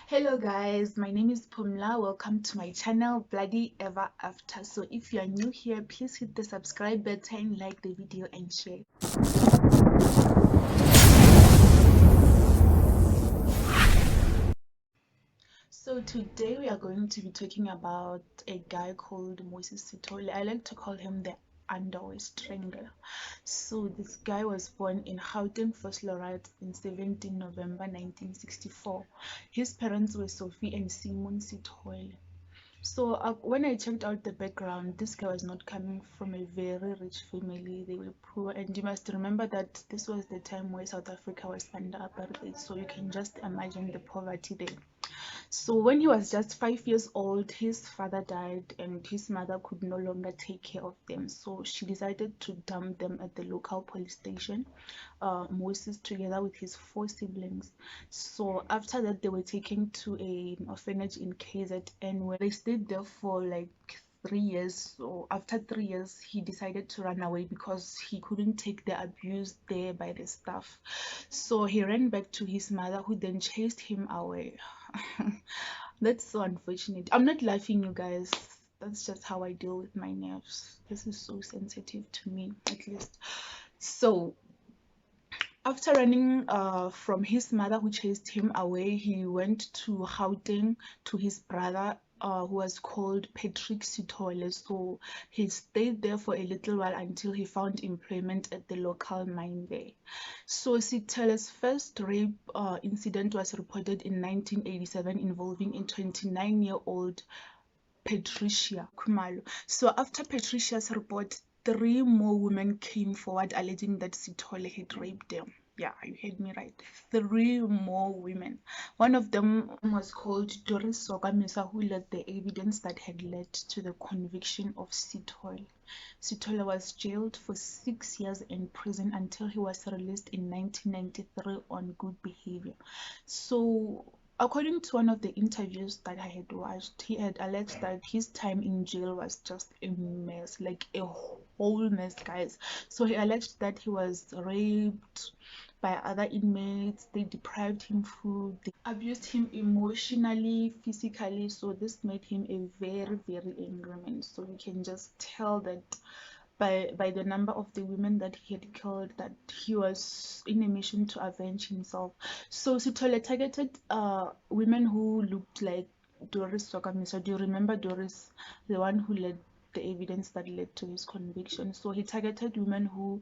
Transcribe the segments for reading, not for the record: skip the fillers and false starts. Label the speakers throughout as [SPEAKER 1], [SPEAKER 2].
[SPEAKER 1] Hello guys, my name is Pumla. Welcome to my channel Bloody Ever After. So if you are new here, please hit the subscribe button, like the video and share. So today we are going to be talking about a guy called Sethole. I like to call him the underwear strangler. So this guy was born in Gauteng, Vosloorus in 17 November 1964. His parents were Sophie and Simon Sethole. So when I checked out the background, this guy was not coming from a very rich family. They were poor, and you must remember that this was the time where South Africa was under apartheid. So you can just imagine the poverty there. So when he was just 5 years old, his father died and his mother could no longer take care of them. So she decided to dump them at the local police station, Moses, together with his four siblings. So after that, they were taken to an orphanage in KZN where they stayed there for like 3 years. So after 3 years, he decided to run away because he couldn't take the abuse there by the staff. So he ran back to his mother, who then chased him away. That's so unfortunate. I'm not laughing, you guys. That's just how I deal with my nerves. This is so sensitive to me, at least. So after running from his mother who chased him away, he went to Gauteng to his brother who was called Patrick Sethole. So he stayed there for a little while until he found employment at the local mine there. So Sethole's first rape incident was reported in 1987 involving a 29-year-old Patricia Khumalo. So after Patricia's report, three more women came forward alleging that Sethole had raped them. Yeah, you heard me right. Three more women. One of them was called Doris Sokamisa, who led the evidence that had led to the conviction of Sethole. Sethole was jailed for 6 years in prison until he was released in 1993 on good behavior. So according to one of the interviews that I had watched, he had alleged that his time in jail was just a mess, like a whole mess, guys. So he alleged that he was raped by other inmates, they deprived him food, they abused him emotionally, physically. So this made him a very, very angry man. So you can just tell that by the number of the women that he had killed, that he was in a mission to avenge himself. So Sethole targeted women who looked like Doris Sokamisa. Do you remember Doris, the one who led the evidence that led to his conviction? So he targeted women who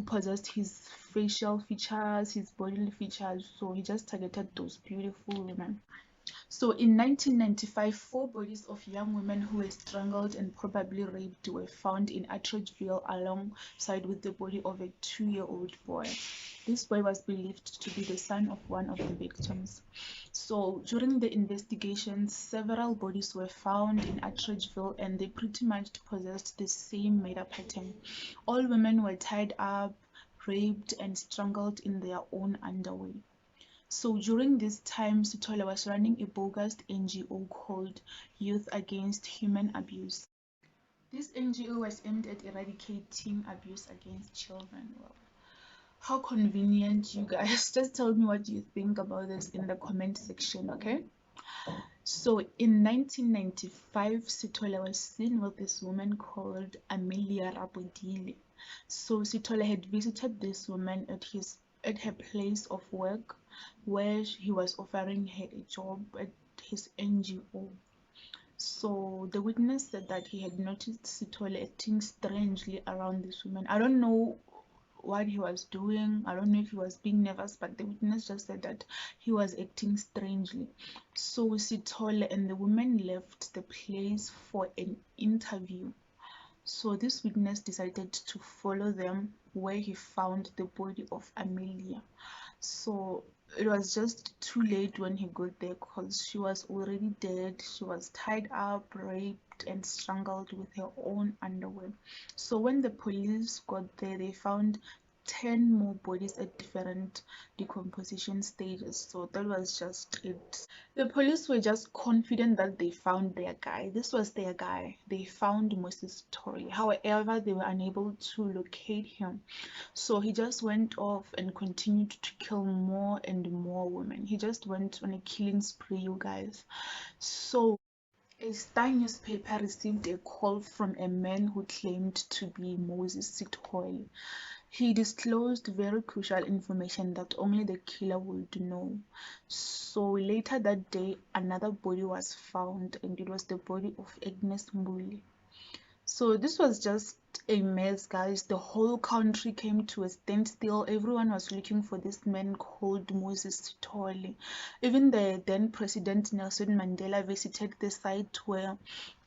[SPEAKER 1] possessed his facial features, his bodily features. So he just targeted those beautiful women. So in 1995, four bodies of young women who were strangled and probably raped were found in Atteridgeville alongside with the body of a 2-year-old boy. This boy was believed to be the son of one of the victims. So during the investigations, several bodies were found in Atteridgeville and they pretty much possessed the same murder pattern. All women were tied up, raped, and strangled in their own underwear. So during this time, Sethole was running a bogus NGO called Youth Against Human Abuse. This NGO was aimed at eradicating abuse against children. Well, how convenient, you guys. Just tell me what you think about this in the comment section, okay? So in 1995, Sethole was seen with this woman called Amelia Rabodile. So Sethole had visited this woman at her place of work where he was offering her a job at his NGO. So the witness said that he had noticed Sethole acting strangely around this woman. I don't know what he was doing. I don't know if he was being nervous, but the witness just said that he was acting strangely. So Sethole and the woman left the place for an interview. So this witness decided to follow them where he found the body of Amelia. So it was just too late when he got there because she was already dead. She was tied up, raped, and strangled with her own underwear. So when the police got there, they found 10 more bodies at different decomposition stages. So that was just it. The police were just confident that they found their guy. This was their guy. They found Moses Tory. However, they were unable to locate him. So he just went off and continued to kill more and more women. He just went on a killing spree, you guys. So a Star newspaper received a call from a man who claimed to be Moses Sethole. He disclosed very crucial information that only the killer would know. So later that day, another body was found, and it was the body of Agnes Mbuli. So this was just a mess, guys. The whole country came to a standstill. Everyone was looking for this man called Moses Sithole. Even the then President Nelson Mandela visited the site where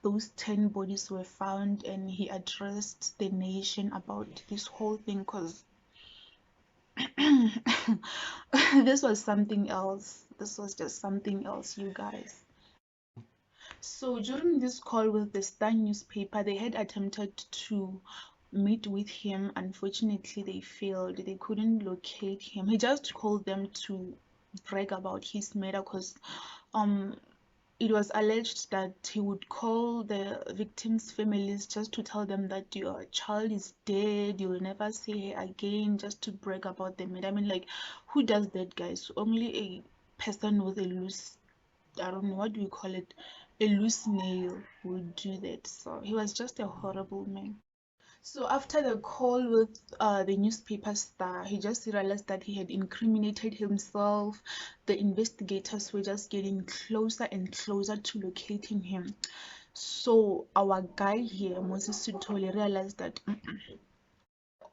[SPEAKER 1] those 10 bodies were found, and he addressed the nation about this whole thing, because this was something else. This was just something else, you guys. So during this call with the Star newspaper, they had attempted to meet with him. Unfortunately, they failed. They couldn't locate him. He just called them to brag about his murder, because um it was alleged that he would call the victims' families just to tell them that your child is dead, you'll never see her again, just to brag about the murder. I mean, like, who does that, guys? Only a person with a loose, I don't know, what do we call it, a loose nail would do that. So he was just a horrible man. So after the call with the newspaper Star, he just realized that he had incriminated himself. The investigators were just getting closer and closer to locating him. So our guy here, Moses Sithole, realized that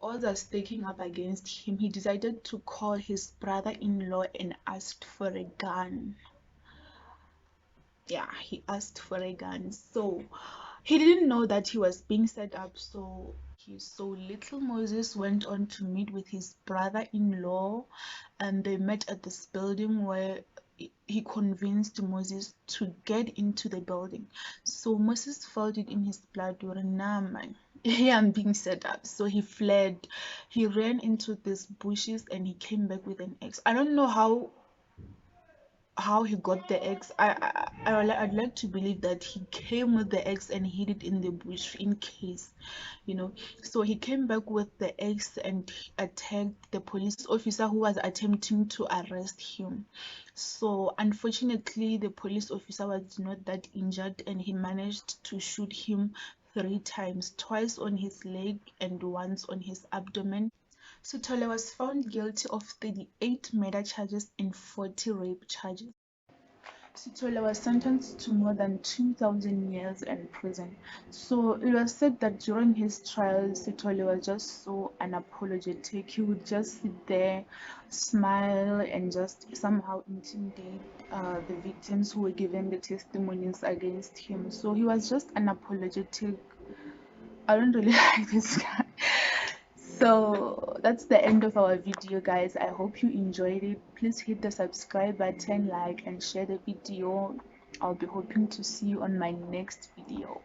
[SPEAKER 1] odds are staking up against him. He decided to call his brother-in-law and asked for a gun. Yeah, he asked for a gun. So he didn't know that he was being set up. So little Moses went on to meet with his brother-in-law, and they met at this building where he convinced Moses to get into the building. So Moses felt it in his blood, nah man, here I'm being set up. So he fled. He ran into these bushes and he came back with an axe. I don't know how he got the eggs. I'd like to believe that he came with the eggs and hid it in the bush in case, you know. So he came back with the eggs and attacked the police officer who was attempting to arrest him. So unfortunately, the police officer was not that injured, and he managed to shoot him 3 times, twice on his leg and once on his abdomen. Sethole was found guilty of 38 murder charges and 40 rape charges. Sethole was sentenced to more than 2,000 years in prison. So it was said that during his trial, Sethole was just so unapologetic. He would just sit there, smile, and just somehow intimidate the victims who were giving the testimonies against him. So he was just unapologetic. I don't really like this guy. So that's the end of our video, guys. I hope you enjoyed it. Please hit the subscribe button, like and share the video. I'll be hoping to see you on my next video.